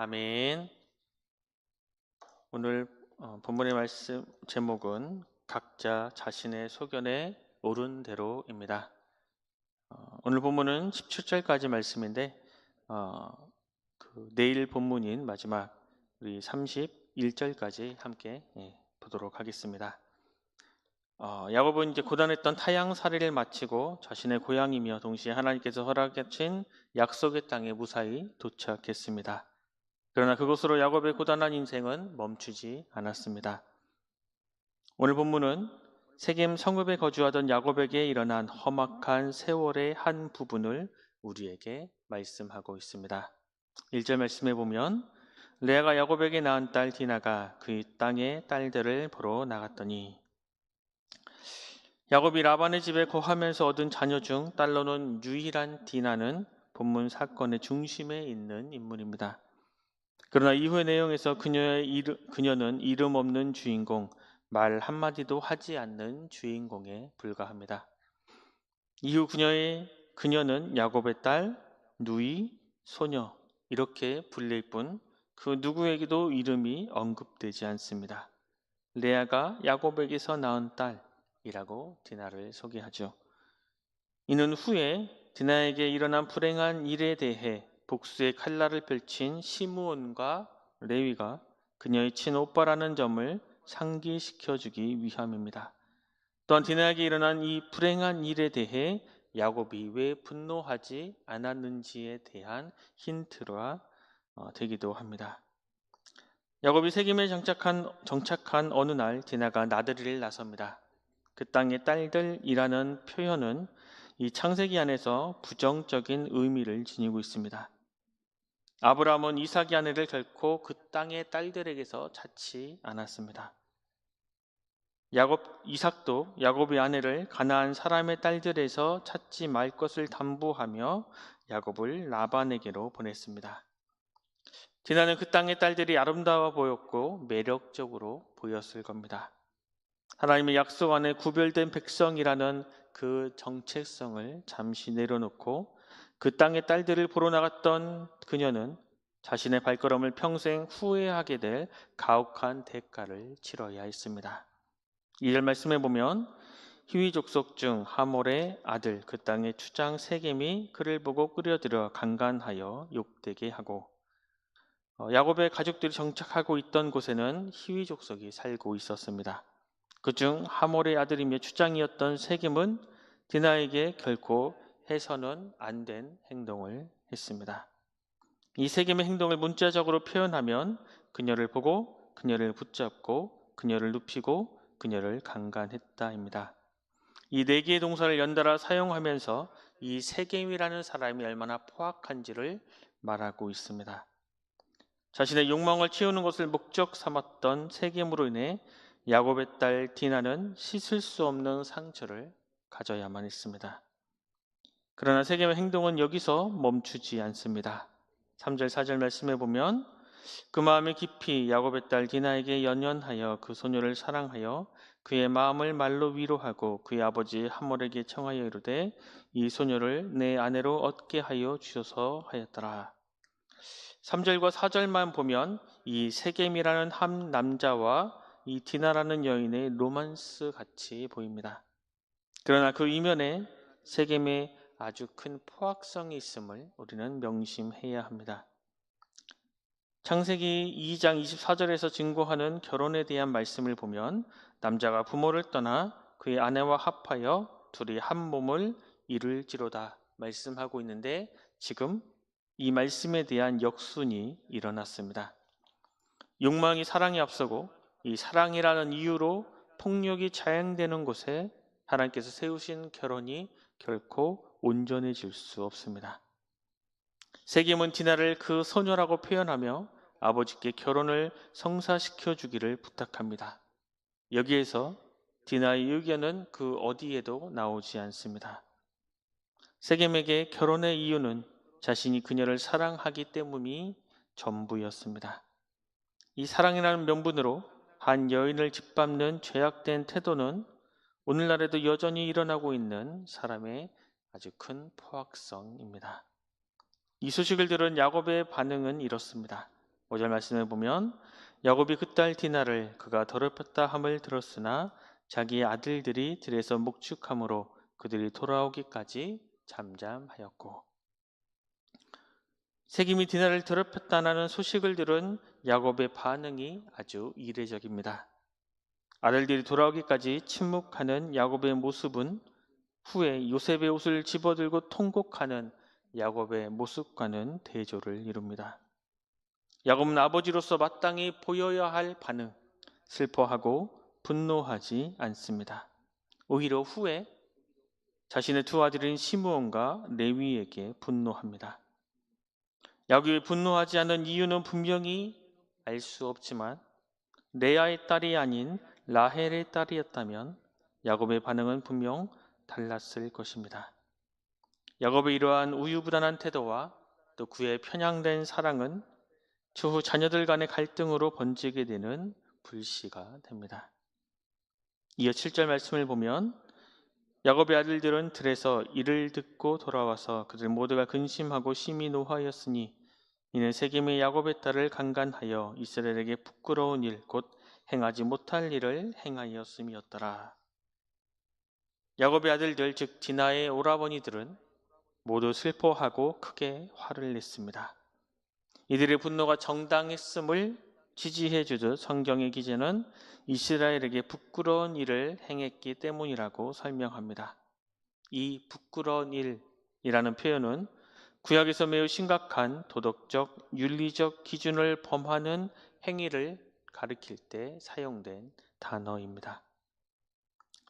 아멘. 오늘 본문의 말씀 제목은 각자 자신의 소견에 옳은 대로입니다. 오늘 본문은 17절까지 말씀인데 내일 본문인 마지막 우리 31절까지 함께 보도록 하겠습니다. 야곱은 이제 고단했던 타향살이를 마치고 자신의 고향이며 동시에 하나님께서 허락하신 약속의 땅에 무사히 도착했습니다. 그러나 그곳으로 야곱의 고단한 인생은 멈추지 않았습니다. 오늘 본문은 세겜 성읍에 거주하던 야곱에게 일어난 험악한 세월의 한 부분을 우리에게 말씀하고 있습니다. 1절 말씀해 보면 레아가 야곱에게 낳은 딸 디나가 그 땅의 딸들을 보러 나갔더니, 야곱이 라반의 집에 거하면서 얻은 자녀 중 딸로는 유일한 디나는 본문 사건의 중심에 있는 인물입니다. 그러나 이후의 내용에서 그녀는 이름 없는 주인공, 말 한마디도 하지 않는 주인공에 불과합니다. 이후 그녀는 야곱의 딸, 누이, 소녀 이렇게 불릴 뿐 그 누구에게도 이름이 언급되지 않습니다. 레아가 야곱에게서 낳은 딸이라고 디나를 소개하죠. 이는 후에 디나에게 일어난 불행한 일에 대해 복수의 칼날을 펼친 시므온과 레위가 그녀의 친오빠라는 점을 상기시켜주기 위함입니다. 또한 디나에게 일어난 이 불행한 일에 대해 야곱이 왜 분노하지 않았는지에 대한 힌트가 되기도 합니다. 야곱이 세겜에 정착한 어느 날 디나가 나들이를 나섭니다. 그 땅의 딸들이라는 표현은 이 창세기 안에서 부정적인 의미를 지니고 있습니다. 아브라함은 이삭의 아내를 결코 그 땅의 딸들에게서 찾지 않았습니다. 이삭도 야곱의 아내를 가나안 사람의 딸들에서 찾지 말 것을 담보하며 야곱을 라반에게로 보냈습니다. 디나는 그 땅의 딸들이 아름다워 보였고 매력적으로 보였을 겁니다. 하나님의 약속 안에 구별된 백성이라는 그 정체성을 잠시 내려놓고 그 땅의 딸들을 보러 나갔던 그녀는 자신의 발걸음을 평생 후회하게 될 가혹한 대가를 치러야 했습니다. 2절 말씀해 보면 히위 족속 중 하몰의 아들 그 땅의 추장 세겜이 그를 보고 끌어들여 강간하여 욕되게 하고, 야곱의 가족들이 정착하고 있던 곳에는 히위 족속이 살고 있었습니다. 그중 하몰의 아들이며 추장이었던 세겜은 디나에게 결코 해서는 안 된 행동을 했습니다. 이 세겜의 행동을 문자적으로 표현하면 그녀를 보고 그녀를 붙잡고 그녀를 눕히고 그녀를 강간했다입니다. 이 네 개의 동사를 연달아 사용하면서 이 세겜이라는 사람이 얼마나 포악한지를 말하고 있습니다. 자신의 욕망을 채우는 것을 목적 삼았던 세겜으로 인해 야곱의 딸 디나는 씻을 수 없는 상처를 가져야만 했습니다. 그러나 세겜의 행동은 여기서 멈추지 않습니다. 3절 4절 말씀해 보면 그 마음이 깊이 야곱의 딸 디나에게 연연하여 그 소녀를 사랑하여 그의 마음을 말로 위로하고 그의 아버지 하몰에게 청하여 이르되 이 소녀를 내 아내로 얻게 하여 주소서 하였더라. 3절과 4절만 보면 이 세겜이라는 한 남자와 이 디나라는 여인의 로만스 같이 보입니다. 그러나 그 이면에 세겜의 아주 큰 포악성이 있음을 우리는 명심해야 합니다. 창세기 2장 24절에서 증거하는 결혼에 대한 말씀을 보면 남자가 부모를 떠나 그의 아내와 합하여 둘이 한 몸을 이룰지로다 말씀하고 있는데, 지금 이 말씀에 대한 역순이 일어났습니다. 욕망이 사랑에 앞서고 이 사랑이라는 이유로 폭력이 자행되는 곳에 하나님께서 세우신 결혼이 결코 온전해질 수 없습니다. 세겜은 디나를 그 소녀라고 표현하며 아버지께 결혼을 성사시켜 주기를 부탁합니다. 여기에서 디나의 의견은 그 어디에도 나오지 않습니다. 세겜에게 결혼의 이유는 자신이 그녀를 사랑하기 때문이 전부였습니다. 이 사랑이라는 명분으로 한 여인을 짓밟는 죄악된 태도는 오늘날에도 여전히 일어나고 있는 사람의 아주 큰 포악성입니다. 이 소식을 들은 야곱의 반응은 이렇습니다. 5절 말씀에 보면 야곱이 그 딸 디나를 그가 더럽혔다 함을 들었으나 자기의 아들들이 들에서 목축함으로 그들이 돌아오기까지 잠잠하였고, 세겜이 디나를 더럽혔다는 소식을 들은 야곱의 반응이 아주 이례적입니다. 아들들이 돌아오기까지 침묵하는 야곱의 모습은 후에 요셉의 옷을 집어들고 통곡하는 야곱의 모습과는 대조를 이룹니다. 야곱은 아버지로서 마땅히 보여야 할 반응, 슬퍼하고 분노하지 않습니다. 오히려 후에 자신의 두 아들인 시므온과 레위에게 분노합니다. 야곱이 분노하지 않은 이유는 분명히 알 수 없지만 레아의 딸이 아닌 라헬의 딸이었다면 야곱의 반응은 분명 달랐을 것입니다. 야곱의 이러한 우유부단한 태도와 또 그의 편향된 사랑은 추후 자녀들 간의 갈등으로 번지게 되는 불씨가 됩니다. 이어 7절 말씀을 보면 야곱의 아들들은 들에서 이를 듣고 돌아와서 그들 모두가 근심하고 심히 노하였으니 이는 세겜의 야곱의 딸을 강간하여 이스라엘에게 부끄러운 일 곧 행하지 못할 일을 행하였음이었더라. 야곱의 아들들 즉 디나의 오라버니들은 모두 슬퍼하고 크게 화를 냈습니다. 이들의 분노가 정당했음을 지지해 주듯 성경의 기재는 이스라엘에게 부끄러운 일을 행했기 때문이라고 설명합니다. 이 부끄러운 일이라는 표현은 구약에서 매우 심각한 도덕적, 윤리적 기준을 범하는 행위를 가리킬 때 사용된 단어입니다.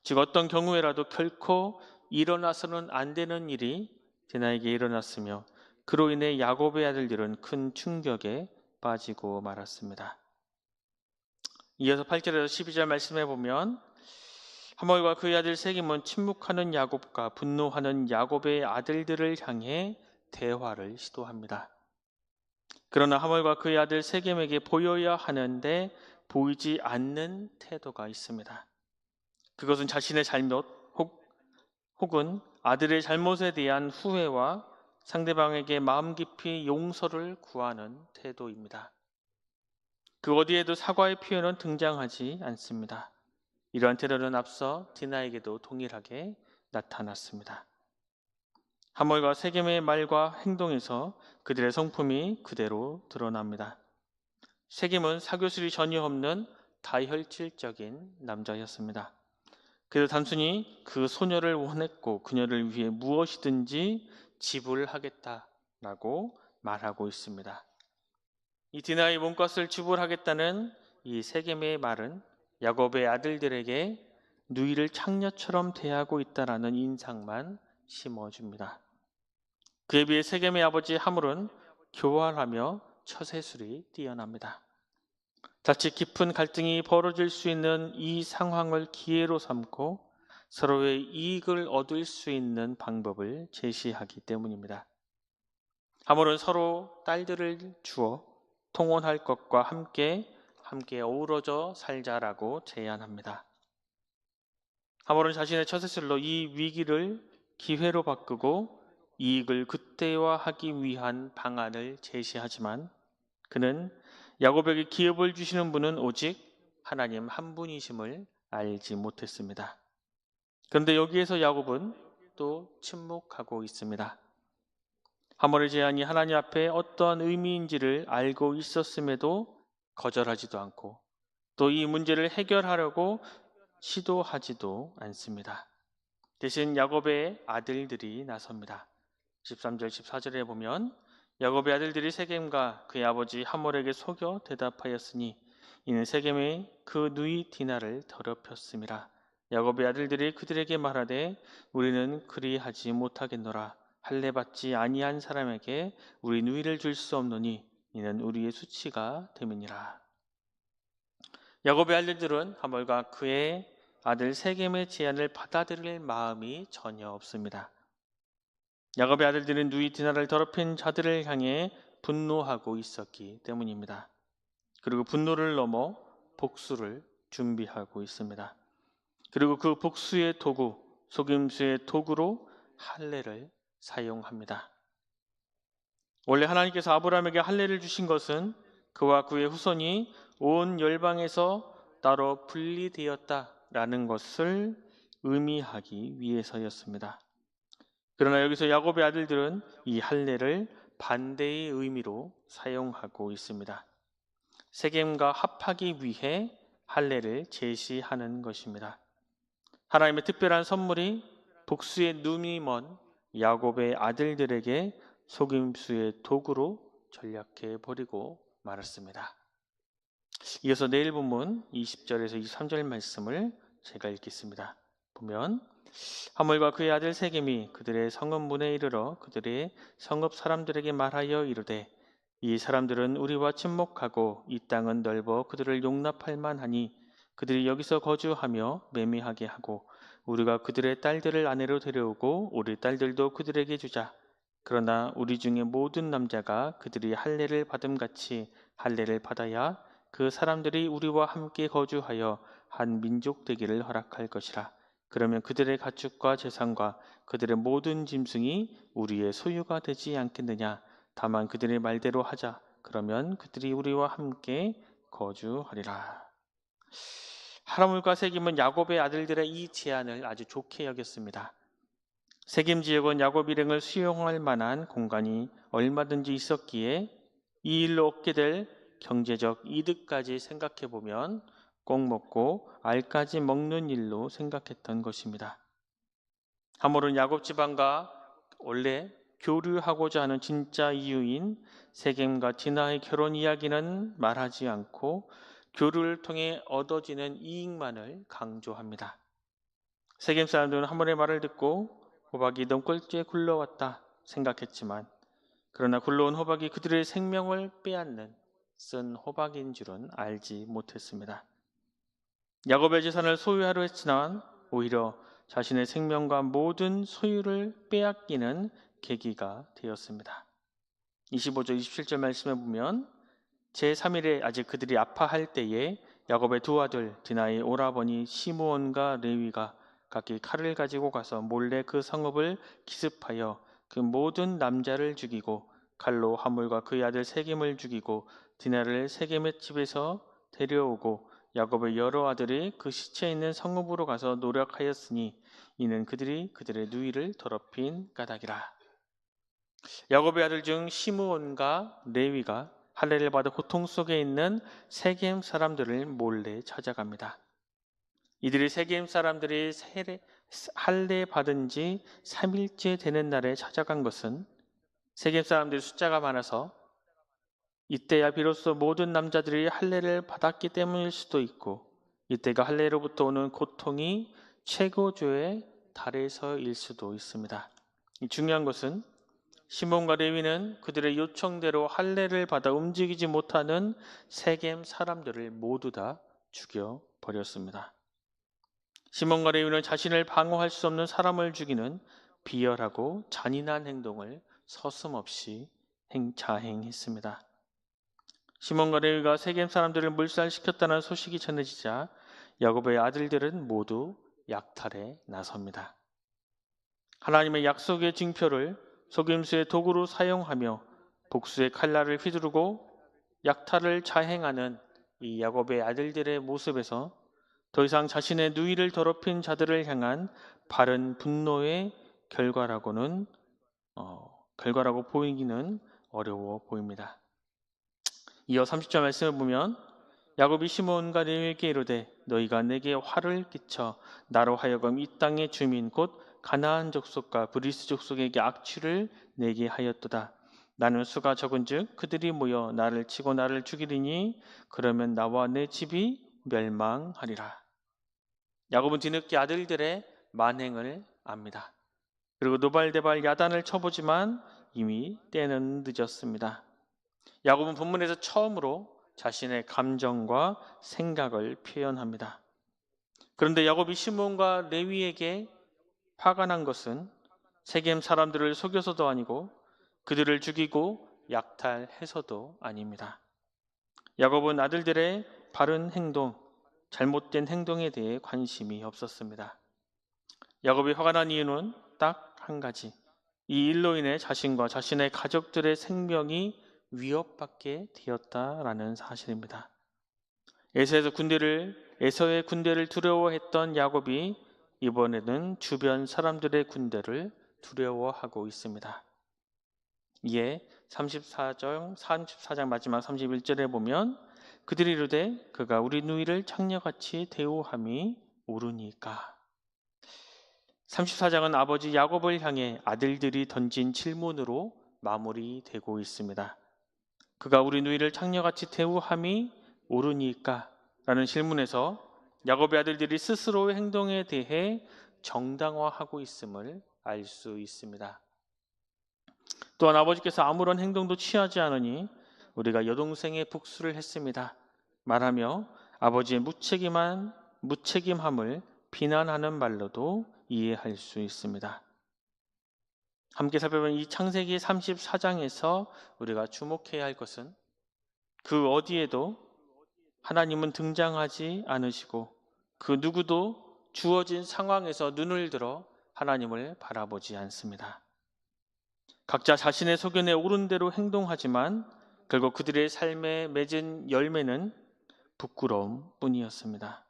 즉 어떤 경우에라도 결코 일어나서는 안 되는 일이 디나에게 일어났으며 그로 인해 야곱의 아들들은 큰 충격에 빠지고 말았습니다. 이어서 8절에서 12절 말씀해 보면 하몰과 그의 아들 세겜은 침묵하는 야곱과 분노하는 야곱의 아들들을 향해 대화를 시도합니다. 그러나 하몰과 그의 아들 세겜에게 보여야 하는데 보이지 않는 태도가 있습니다. 그것은 자신의 잘못 혹은 아들의 잘못에 대한 후회와 상대방에게 마음 깊이 용서를 구하는 태도입니다. 그 어디에도 사과의 표현은 등장하지 않습니다. 이러한 태도는 앞서 디나에게도 동일하게 나타났습니다. 하몰과 세겜의 말과 행동에서 그들의 성품이 그대로 드러납니다. 세겜은 사교술이 전혀 없는 다혈질적인 남자였습니다. 그래서 단순히 그 소녀를 원했고 그녀를 위해 무엇이든지 지불하겠다라고 말하고 있습니다. 이 디나의 몸값을 지불하겠다는 이 세겜의 말은 야곱의 아들들에게 누이를 창녀처럼 대하고 있다라는 인상만 심어줍니다. 그에 비해 세겜의 아버지 하물은 교활하며 처세술이 뛰어납니다. 자칫 깊은 갈등이 벌어질 수 있는 이 상황을 기회로 삼고 서로의 이익을 얻을 수 있는 방법을 제시하기 때문입니다. 하물은 서로 딸들을 주어 통혼할 것과 함께 어우러져 살자라고 제안합니다. 하물은 자신의 처세술로 이 위기를 기회로 바꾸고 이익을 극대화하기 위한 방안을 제시하지만 그는 야곱에게 기업을 주시는 분은 오직 하나님 한 분이심을 알지 못했습니다. 그런데 여기에서 야곱은 또 침묵하고 있습니다. 하몰의 제안이 하나님 앞에 어떠한 의미인지를 알고 있었음에도 거절하지도 않고 또 이 문제를 해결하려고 시도하지도 않습니다. 대신 야곱의 아들들이 나섭니다. 13절 14절에 보면 야곱의 아들들이 세겜과 그의 아버지 하몰에게 속여 대답하였으니 이는 세겜의 그 누이 디나를 더럽혔음이라. 야곱의 아들들이 그들에게 말하되 우리는 그리하지 못하겠노라. 할례 받지 아니한 사람에게 우리 누이를 줄 수 없노니 이는 우리의 수치가 됨이니라. 야곱의 아들들은 하몰과 그의 아들 세겜의 제안을 받아들일 마음이 전혀 없습니다. 야곱의 아들들은 누이 디나를 더럽힌 자들을 향해 분노하고 있었기 때문입니다. 그리고 분노를 넘어 복수를 준비하고 있습니다. 그리고 그 복수의 도구, 속임수의 도구로 할례를 사용합니다. 원래 하나님께서 아브라함에게 할례를 주신 것은 그와 그의 후손이 온 열방에서 따로 분리되었다라는 것을 의미하기 위해서였습니다. 그러나 여기서 야곱의 아들들은 이 할례를 반대의 의미로 사용하고 있습니다. 세겜과 합하기 위해 할례를 제시하는 것입니다. 하나님의 특별한 선물이 복수의 눈이 먼 야곱의 아들들에게 속임수의 도구로 전략해 버리고 말았습니다. 이어서 내일 본문 20절에서 23절 말씀을 제가 읽겠습니다. 보면 하물과 그의 아들 세겜이 그들의 성읍 문에 이르러 그들의 성읍 사람들에게 말하여 이르되 이 사람들은 우리와 친목하고 이 땅은 넓어 그들을 용납할 만하니 그들이 여기서 거주하며 매매하게 하고 우리가 그들의 딸들을 아내로 데려오고 우리 딸들도 그들에게 주자. 그러나 우리 중에 모든 남자가 그들이 할례를 받음같이 할례를 받아야 그 사람들이 우리와 함께 거주하여 한 민족 되기를 허락할 것이라. 그러면 그들의 가축과 재산과 그들의 모든 짐승이 우리의 소유가 되지 않겠느냐. 다만 그들의 말대로 하자. 그러면 그들이 우리와 함께 거주하리라. 하람울과 세겜은 야곱의 아들들의 이 제안을 아주 좋게 여겼습니다. 세겜 지역은 야곱 일행을 수용할 만한 공간이 얼마든지 있었기에 이 일로 얻게 될 경제적 이득까지 생각해 보면 꼭 먹고 알까지 먹는 일로 생각했던 것입니다. 하물은 야곱 집안과 원래 교류하고자 하는 진짜 이유인 세겜과 디나의 결혼 이야기는 말하지 않고 교류를 통해 얻어지는 이익만을 강조합니다. 세겜 사람들은 하물의 말을 듣고 호박이 넘꼴째 굴러왔다 생각했지만 그러나 굴러온 호박이 그들의 생명을 빼앗는 쓴 호박인 줄은 알지 못했습니다. 야곱의 재산을 소유하려 했지만 오히려 자신의 생명과 모든 소유를 빼앗기는 계기가 되었습니다. 25절 27절 말씀에 보면 제3일에 아직 그들이 아파할 때에 야곱의 두 아들 디나의 오라버니 시므온과 레위가 각기 칼을 가지고 가서 몰래 그 성읍을 기습하여 그 모든 남자를 죽이고 칼로 하물과 그의 아들 세겜을 죽이고 디나를 세겜의 집에서 데려오고 야곱의 여러 아들이 그 시체 있는 성읍으로 가서 노력하였으니 이는 그들이 그들의 누이를 더럽힌 까닭이라. 야곱의 아들 중 시므온과 레위가 할례를 받아 고통 속에 있는 세겜 사람들을 몰래 찾아갑니다. 이들이 세겜 사람들이 할례 받은 지 3일째 되는 날에 찾아간 것은 세겜 사람들이 숫자가 많아서 이때야 비로소 모든 남자들이 할례를 받았기 때문일 수도 있고 이때가 할례로부터 오는 고통이 최고조에 달해서일 수도 있습니다. 중요한 것은 시몬과 레위는 그들의 요청대로 할례를 받아 움직이지 못하는 세겜 사람들을 모두 다 죽여버렸습니다. 시몬과 레위는 자신을 방어할 수 없는 사람을 죽이는 비열하고 잔인한 행동을 서슴없이 자행했습니다. 시몬과 레위가 세겜 사람들을 물살시켰다는 소식이 전해지자 야곱의 아들들은 모두 약탈에 나섭니다. 하나님의 약속의 징표를 속임수의 도구로 사용하며 복수의 칼날을 휘두르고 약탈을 자행하는 이 야곱의 아들들의 모습에서 더 이상 자신의 누이를 더럽힌 자들을 향한 바른 분노의 결과라고 보이기는 어려워 보입니다. 이어 30절 말씀을 보면 야곱이 시므온과 레위에게 이르되 너희가 내게 화를 끼쳐 나로 하여금 이 땅의 주민 곧 가나안 족속과 브리스 족속에게 악취를 내게 하였도다. 나는 수가 적은즉 그들이 모여 나를 치고 나를 죽이리니 그러면 나와 내 집이 멸망하리라. 야곱은 뒤늦게 아들들의 만행을 압니다. 그리고 노발대발 야단을 쳐보지만 이미 때는 늦었습니다. 야곱은 본문에서 처음으로 자신의 감정과 생각을 표현합니다. 그런데 야곱이 시므온과 레위에게 화가 난 것은 세겜 사람들을 속여서도 아니고 그들을 죽이고 약탈해서도 아닙니다. 야곱은 아들들의 바른 행동, 잘못된 행동에 대해 관심이 없었습니다. 야곱이 화가 난 이유는 딱 한 가지. 이 일로 인해 자신과 자신의 가족들의 생명이 위협받게 되었다라는 사실입니다. 에서의 군대를 두려워했던 야곱이 이번에는 주변 사람들의 군대를 두려워하고 있습니다. 이에 34장 마지막 31절에 보면 그들이 이르되 그가 우리 누이를 창녀같이 대우함이 옳으니까. 34장은 아버지 야곱을 향해 아들들이 던진 질문으로 마무리되고 있습니다. 그가 우리 누이를 창녀같이 대우함이 옳으니까 라는 질문에서 야곱의 아들들이 스스로의 행동에 대해 정당화하고 있음을 알 수 있습니다. 또한 아버지께서 아무런 행동도 취하지 않으니 우리가 여동생의 복수를 했습니다 말하며 아버지의 무책임함을 비난하는 말로도 이해할 수 있습니다. 함께 살펴본 이 창세기 34장에서 우리가 주목해야 할 것은 그 어디에도 하나님은 등장하지 않으시고 그 누구도 주어진 상황에서 눈을 들어 하나님을 바라보지 않습니다. 각자 자신의 소견에 옳은 대로 행동하지만 결국 그들의 삶에 맺은 열매는 부끄러움뿐이었습니다.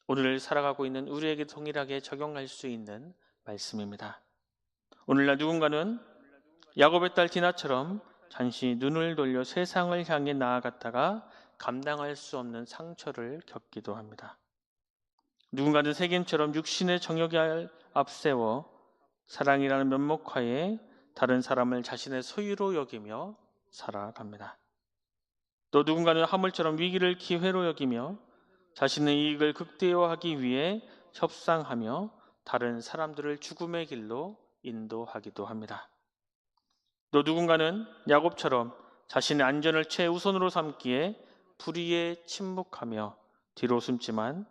오늘 살아가고 있는 우리에게 동일하게 적용할 수 있는 말씀입니다. 오늘날 누군가는 야곱의 딸 디나처럼 잠시 눈을 돌려 세상을 향해 나아갔다가 감당할 수 없는 상처를 겪기도 합니다. 누군가는 세겜처럼 육신의 정욕에 앞세워 사랑이라는 면목하에 다른 사람을 자신의 소유로 여기며 살아갑니다. 또 누군가는 화물처럼 위기를 기회로 여기며 자신의 이익을 극대화하기 위해 협상하며 다른 사람들을 죽음의 길로 인도하기도 합니다. 또 누군가는 야곱처럼 자신의 안전을 최우선으로 삼기에 불의에 침묵하며 뒤로 숨지만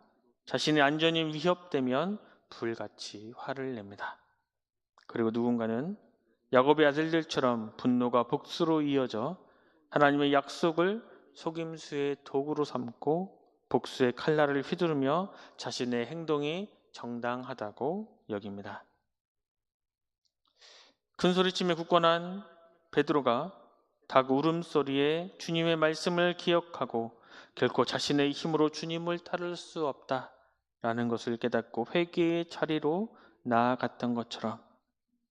자신의 안전이 위협되면 불같이 화를 냅니다. 그리고 누군가는 야곱의 아들들처럼 분노가 복수로 이어져 하나님의 약속을 속임수의 도구로 삼고 복수의 칼날을 휘두르며 자신의 행동이 정당하다고 여깁니다. 큰소리치며 굳건한 베드로가 닭 울음소리에 주님의 말씀을 기억하고 결코 자신의 힘으로 주님을 따를 수 없다라는 것을 깨닫고 회개의 자리로 나아갔던 것처럼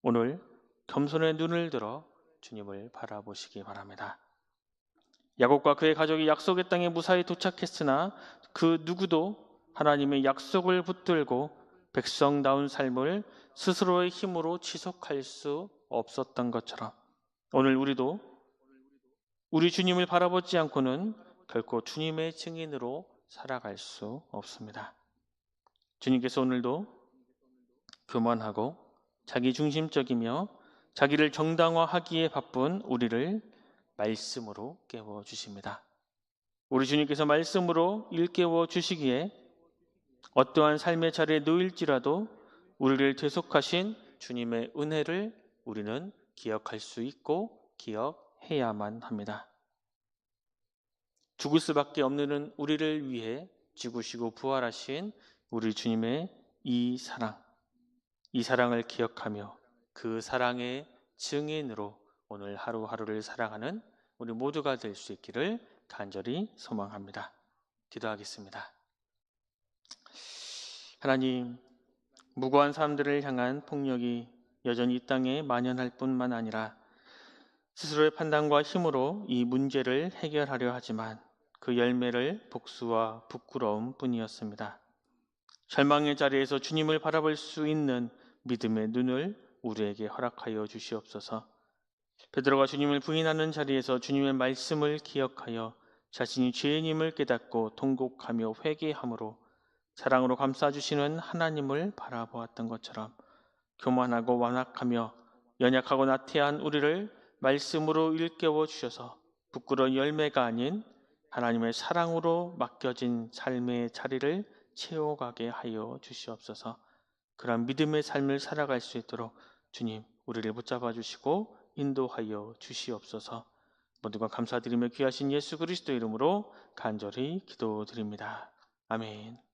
오늘 겸손의 눈을 들어 주님을 바라보시기 바랍니다. 야곱과 그의 가족이 약속의 땅에 무사히 도착했으나 그 누구도 하나님의 약속을 붙들고 백성다운 삶을 스스로의 힘으로 지속할 수 없었던 것처럼 오늘 우리도 우리 주님을 바라보지 않고는 결코 주님의 증인으로 살아갈 수 없습니다. 주님께서 오늘도 교만하고 자기중심적이며 자기를 정당화하기에 바쁜 우리를 말씀으로 깨워주십니다. 우리 주님께서 말씀으로 일깨워 주시기에 어떠한 삶의 자리에 놓일지라도 우리를 대속하신 주님의 은혜를 우리는 기억할 수 있고 기억해야만 합니다. 죽을 수밖에 없는 우리를 위해 죽으시고 부활하신 우리 주님의 이 사랑을 기억하며 그 사랑의 증인으로 오늘 하루하루를 살아가는 우리 모두가 될 수 있기를 간절히 소망합니다. 기도하겠습니다. 하나님, 무고한 사람들을 향한 폭력이 여전히 이 땅에 만연할 뿐만 아니라 스스로의 판단과 힘으로 이 문제를 해결하려 하지만 그 열매를 복수와 부끄러움 뿐이었습니다. 절망의 자리에서 주님을 바라볼 수 있는 믿음의 눈을 우리에게 허락하여 주시옵소서. 베드로가 주님을 부인하는 자리에서 주님의 말씀을 기억하여 자신이 죄인임을 깨닫고 통곡하며 회개함으로 사랑으로 감싸주시는 하나님을 바라보았던 것처럼 교만하고 완악하며 연약하고 나태한 우리를 말씀으로 일깨워 주셔서 부끄러운 열매가 아닌 하나님의 사랑으로 맡겨진 삶의 자리를 채워가게 하여 주시옵소서. 그런 믿음의 삶을 살아갈 수 있도록 주님 우리를 붙잡아 주시고 인도하여 주시옵소서. 모두가 감사드리며 귀하신 예수 그리스도 이름으로 간절히 기도드립니다. 아멘.